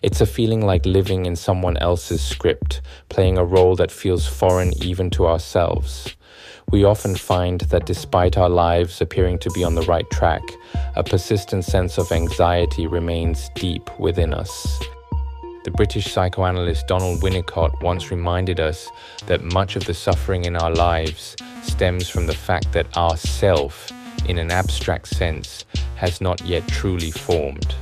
It's a feeling like living in someone else's script, playing a role that feels foreign even to ourselves. We often find that despite our lives appearing to be on the right track, a persistent sense of anxiety remains deep within us. The British psychoanalyst Donald Winnicott once reminded us that much of the suffering in our lives stems from the fact that our self, in an abstract sense, has not yet truly formed.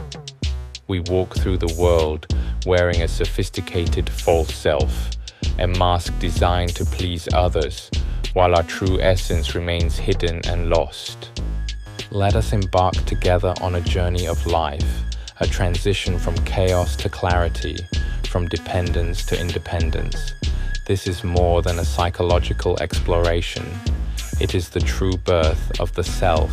We walk through the world wearing a sophisticated false self, a mask designed to please others, while our true essence remains hidden and lost. Let us embark together on a journey of life, a transition from chaos to clarity, from dependence to independence. This is more than a psychological exploration. It is the true birth of the self.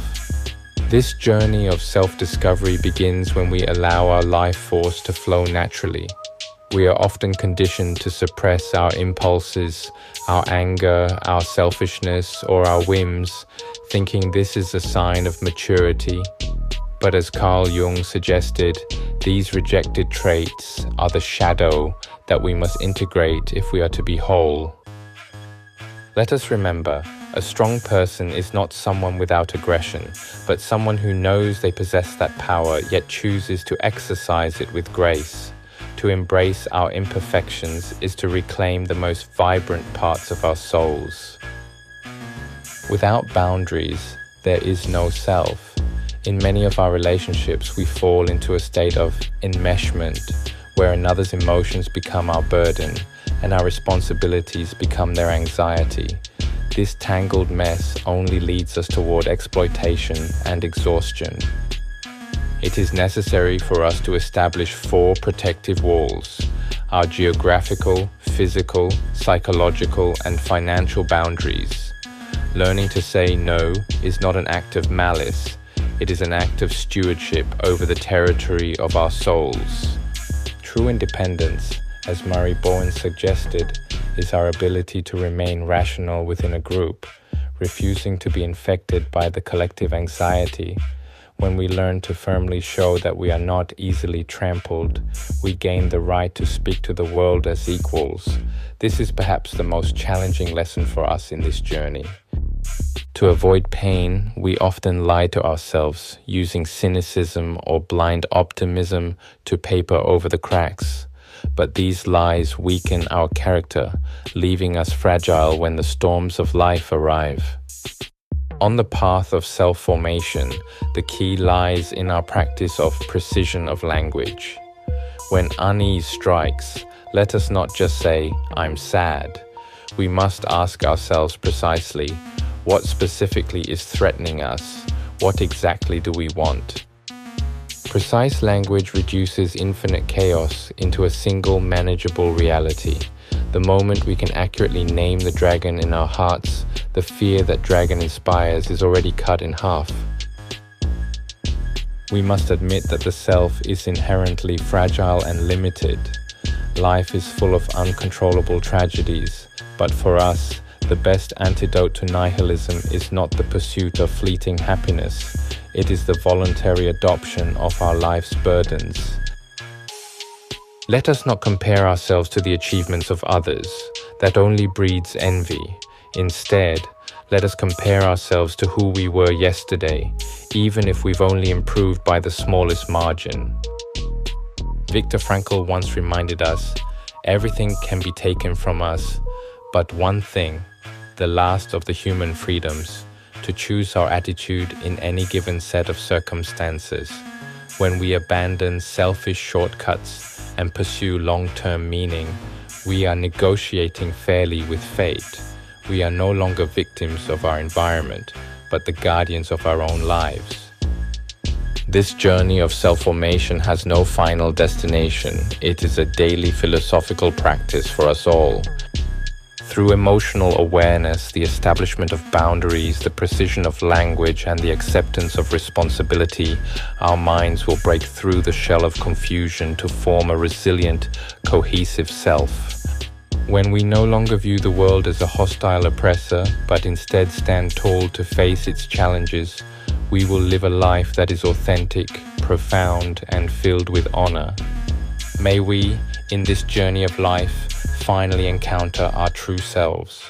This journey of self-discovery begins when we allow our life force to flow naturally. We are often conditioned to suppress our impulses, our anger, our selfishness, or our whims, thinking this is a sign of maturity. But as Carl Jung suggested, these rejected traits are the shadow that we must integrate if we are to be whole. Let us remember, a strong person is not someone without aggression, but someone who knows they possess that power, yet chooses to exercise it with grace. To embrace our imperfections is to reclaim the most vibrant parts of our souls. Without boundaries, there is no self. In many of our relationships, we fall into a state of enmeshment, where another's emotions become our burden and our responsibilities become their anxiety. This tangled mess only leads us toward exploitation and exhaustion. It is necessary for us to establish 4 protective walls: our geographical, physical, psychological, and financial boundaries. Learning to say no is not an act of malice. It is an act of stewardship over the territory of our souls. True independence, as Murray Bowen suggested, is our ability to remain rational within a group, refusing to be infected by the collective anxiety. When we learn to firmly show that we are not easily trampled, we gain the right to speak to the world as equals. This is perhaps the most challenging lesson for us in this journey. To avoid pain, we often lie to ourselves, using cynicism or blind optimism to paper over the cracks. But these lies weaken our character, leaving us fragile when the storms of life arrive. On the path of self-formation, the key lies in our practice of precision of language. When unease strikes, let us not just say, "I'm sad." We must ask ourselves precisely, what specifically is threatening us? What exactly do we want? Precise language reduces infinite chaos into a single manageable reality. The moment we can accurately name the dragon in our hearts, the fear that dragon inspires is already cut in half. We must admit that the self is inherently fragile and limited. Life is full of uncontrollable tragedies, but for us, the best antidote to nihilism is not the pursuit of fleeting happiness. It is the voluntary adoption of our life's burdens. Let us not compare ourselves to the achievements of others. That only breeds envy. Instead, let us compare ourselves to who we were yesterday, even if we've only improved by the smallest margin. Viktor Frankl once reminded us, everything can be taken from us, but one thing, the last of the human freedoms, to choose our attitude in any given set of circumstances. When we abandon selfish shortcuts and pursue long-term meaning, we are negotiating fairly with fate. We are no longer victims of our environment, but the guardians of our own lives. This journey of self-formation has no final destination. It is a daily philosophical practice for us all. Through emotional awareness, the establishment of boundaries, the precision of language, and the acceptance of responsibility, our minds will break through the shell of confusion to form a resilient, cohesive self. When we no longer view the world as a hostile oppressor, but instead stand tall to face its challenges, we will live a life that is authentic, profound, and filled with honor. May we, in this journey of life, finally encounter our true selves.